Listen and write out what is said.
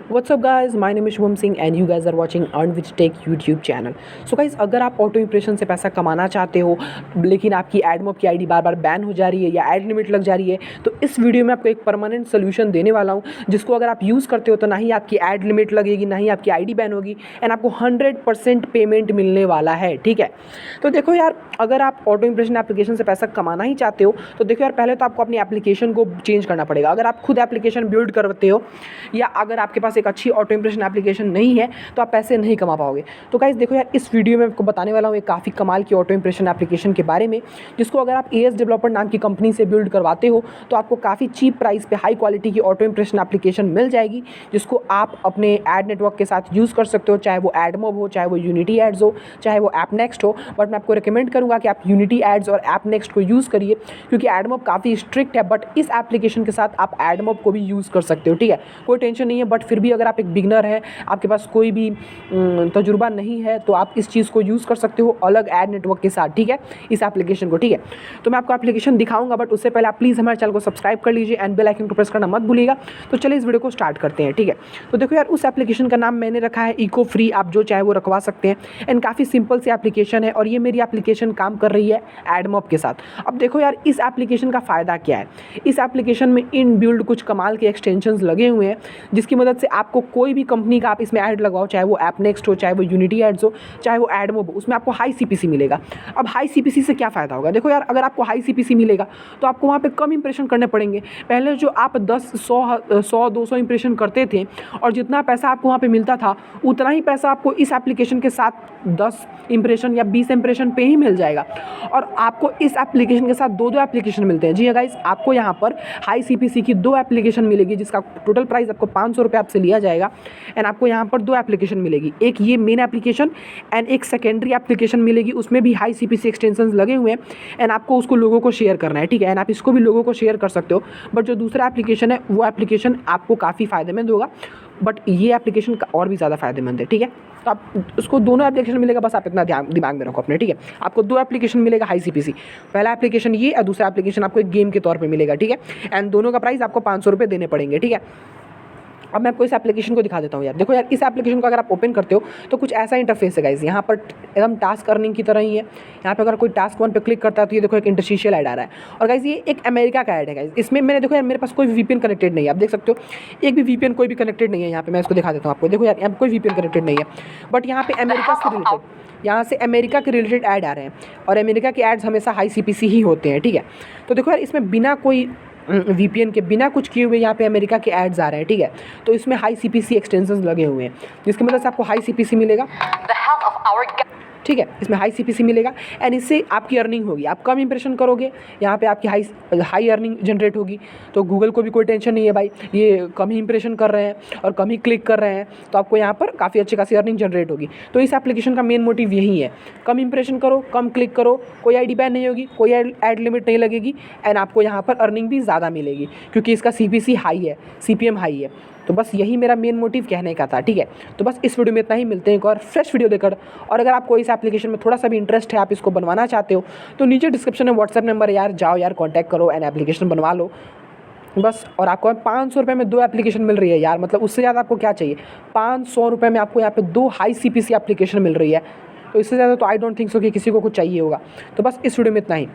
What's up guys, my name is Shubham Singh and you guys are watching Earn with Tech YouTube channel. So guys, अगर आप auto impression से पैसा कमाना चाहते हो लेकिन आपकी एडमॉब की आईडी बार बार बैन हो जा रही है या एड लिमिट लग जा रही है, तो इस वीडियो में आपको एक परमानेंट सोल्यूशन देने वाला हूँ जिसको अगर आप यूज़ करते हो तो ना ही आपकी एड लिमिट लगेगी, ना ही आपकी आईडी बैन होगी एंड आपको 100% पेमेंट मिलने वाला है। ठीक है, तो देखो यार, अगर आप ऑटो इंप्रेशन एप्लीकेशन से पैसा कमाना ही चाहते हो तो देखो यार, पहले तो आपको अपनी एप्लीकेशन को चेंज करना पड़ेगा। अगर आप खुद एप्लीकेशन बिल्ड करते हो या अगर आपके पास एक अच्छी ऑटो इंप्रेशन एप्लीकेशन नहीं है तो आप पैसे नहीं कमा पाओगे। तो गाइस देखो यार, इस वीडियो में आपको बताने वाला हूँ एक काफ़ी कमाल की ऑटो इंप्रेशन एप्लीकेशन के बारे में, जिसको अगर आप A.S डेवलपर नाम की कंपनी से बिल्ड करवाते हो तो आपको काफ़ी चीप प्राइस पे हाई क्वालिटी की ऑटो इंप्रेशन एप्लीकेशन मिल जाएगी, जिसको आप अपने एड नेटवर्क के साथ यूज़ कर सकते हो, चाहे वो एडमॉब हो, चाहे वो यूनिटी एड्स हो, चाहे वो ऐप नेक्स्ट हो। बट मैं आपको रिकमेंड करूँगा कि आप यूनिटी एड्स और ऐप नेक्स्ट को यूज़ करिए, क्योंकि एडमॉब काफ़ी स्ट्रिक्ट है, बट इस एप्लीकेशन के साथ आप एडमॉब को भी यूज़ कर सकते हो। ठीक है, कोई टेंशन नहीं है। बट फिर भी अगर आप एक बिगनर है, आपके पास कोई भी तजुर्बा नहीं है, तो आप इस चीज़ को यूज़ कर सकते हो अलग एड नेटवर्क के साथ। ठीक है, इस एप्लीकेशन को। ठीक है, तो मैं आपको एप्लीकेशन दिखाऊंगा, बट उससे पहले आप प्लीज़ हमारे चैनल को सब्सक्राइब कर लीजिए एंड बेल आइकन को प्रेस करना मत भूलिएगा। तो चलिए इस वीडियो को स्टार्ट करते हैं। ठीक है, तो देखो यार, उस एप्लीकेशन का नाम मैंने रखा है इको फ्री, आप जो चाहे वो रखवा सकते हैं एंड काफ़ी सिंपल सी एप्लीकेशन है और ये मेरी एप्लीकेशन काम कर रही है एडमॉब के साथ। अब देखो यार, इस एप्लीकेशन का फ़ायदा क्या है। इस एप्लीकेशन में इन बिल्ड कुछ कमाल के एक्सटेंशंस लगे हुए हैं, जिसकी मदद से आपको कोई भी कंपनी का आप इसमें ऐड लगवाओ, चाहे वो ऐप नेक्स्ट हो, चाहे वो यूनिटी एड्स हो, चाहे वो एडमॉब हो, उसमें आपको हाई सीपीसी मिलेगा। अब हाई सीपीसी से क्या फ़ायदा होगा? देखो यार, अगर आपको हाई सीपीसी मिलेगा तो आपको वहाँ पे कम इंप्रेशन करने पड़ेंगे। पहले जो आप 10, 100, 200 इंप्रेशन करते थे और जितना पैसा आपको वहाँ पे मिलता था, उतना ही पैसा आपको इस एप्लीकेशन के साथ 10 इंप्रेशन या 20 इंप्रेशन पे ही मिल जाएगा। और आपको इस एप्लीकेशन के साथ दो एप्लीकेशन मिलते हैं। जी हाँ गाइस, आपको यहाँ पर हाई सीपीसी की 2 एप्लीकेशन मिलेगी, जिसका टोटल प्राइस आपको 500 रुपये आपसे लिया जाएगा एंड आपको यहाँ पर 2 एप्लीकेशन मिलेगी, एक ये मेन एप्लीकेशन एंड एक सेकेंडरी एप्लीकेशन मिलेगी, उसमें भी हाई सीपीसी एक्सटेंशंस लगे हुए हैं एंड आपको उसको लोगों को शेयर करना है। ठीक है, एंड आप इसको भी लोगों को शेयर कर सकते हो। बट जो दूसरा एप्लीकेशन है वो एप्लीकेशन आपको काफ़ी फ़ायदेमंद होगा, बट ये एप्लीकेशन और भी ज़्यादा फायदेमंद है। ठीक है, तो आप उसको दोनों एप्लीकेशन मिलेगा, बस आप इतना दिमाग में रखो अपने। ठीक है, आपको 2 एप्लीकेशन मिलेगा हाई सीपीसी, पहला एप्लीकेशन ये और दूसरा एप्लीकेशन आपको एक गेम के तौर पे मिलेगा। ठीक है, एंड दोनों का प्राइस आपको 500 रुपये देने पड़ेंगे। ठीक है, अब मैं आपको इस एप्लीकेशन को दिखा देता हूँ यार। देखो यार, इस एप्लीकेशन को अगर आप ओपन करते हो तो कुछ ऐसा इंटरफेस है गाइस। यहाँ पर एकदम टास्क अर्निंग की तरह ही है। यहाँ पे अगर कोई टास्क 1 पे क्लिक करता है तो ये देखो एक इंटरस्टिशियल ऐड आ रहा है। और गाइस, ये एक अमेरिका का ऐड है गाइस। इसमें मैंने देखो यार, मेरे पास कोई वीपीएन कनेक्टेड नहीं है, आप देख सकते हो एक भी वीपीएन कोई भी कनेक्टेड नहीं है। यहाँ पे मैं इसको दिखा देता हूँ आपको। देखो यार, यहाँ पर कोई वीपीएन कनेक्टेड नहीं है, बट यहाँ पे अमेरिका से रिलेटेड, यहाँ से अमेरिका के रिलेटेड ऐड आ रहे हैं और अमेरिका के एड्स हमेशा हाई सीपीसी ही होते हैं। ठीक है, तो देखो यार, इसमें बिना कोई वीपीएन के, बिना कुछ किए हुए यहाँ पे अमेरिका के एड्स आ रहे हैं। ठीक है, तो इसमें हाई सीपीसी एक्सटेंशंस लगे हुए हैं, जिसकी मदद से आपको हाई सीपीसी मिलेगा। ठीक है, इसमें हाई सीपीसी मिलेगा एंड इससे आपकी अर्निंग होगी। आप कम इंप्रेशन करोगे, यहाँ पे आपकी हाई अर्निंग जनरेट होगी। तो गूगल को भी कोई टेंशन नहीं है भाई, ये कम ही इंप्रेशन कर रहे हैं और कम ही क्लिक कर रहे हैं, तो आपको यहाँ पर काफ़ी अच्छी खासी अर्निंग जनरेट होगी। तो इस एप्लीकेशन का मेन मोटिव यही है, कम इंप्रेशन करो, कम क्लिक करो, कोई आईडी बैन नहीं होगी, कोई एड लिमिट नहीं लगेगी एंड आपको यहाँ पर अर्निंग भी ज़्यादा मिलेगी, क्योंकि इसका सीपीसी हाई है, सीपीएम हाई है। तो बस यही मेरा मेन मोटिव कहने का था। ठीक है, तो बस इस वीडियो में इतना ही, मिलते हैं एक और फ्रेश वीडियो देकर। और अगर आपको इस एप्लीकेशन में थोड़ा सा भी इंटरेस्ट है, आप इसको बनवाना चाहते हो, तो नीचे डिस्क्रिप्शन में व्हाट्सएप नंबर है यार, जाओ यार, कॉन्टैक्ट करो एंड एप्लीकेशन बनवा लो बस। और आपको 500 रुपये में 2 एप्लीकेशन मिल रही है यार, मतलब उससे ज़्यादा आपको क्या चाहिए। 500 रुपये में आपको यहाँ पे 2 हाई सीपीसी एप्लीकेशन मिल रही है, तो इससे ज़्यादा तो आई डोंट थिंक सो कि किसी को कुछ चाहिए होगा। तो बस इस वीडियो में इतना ही।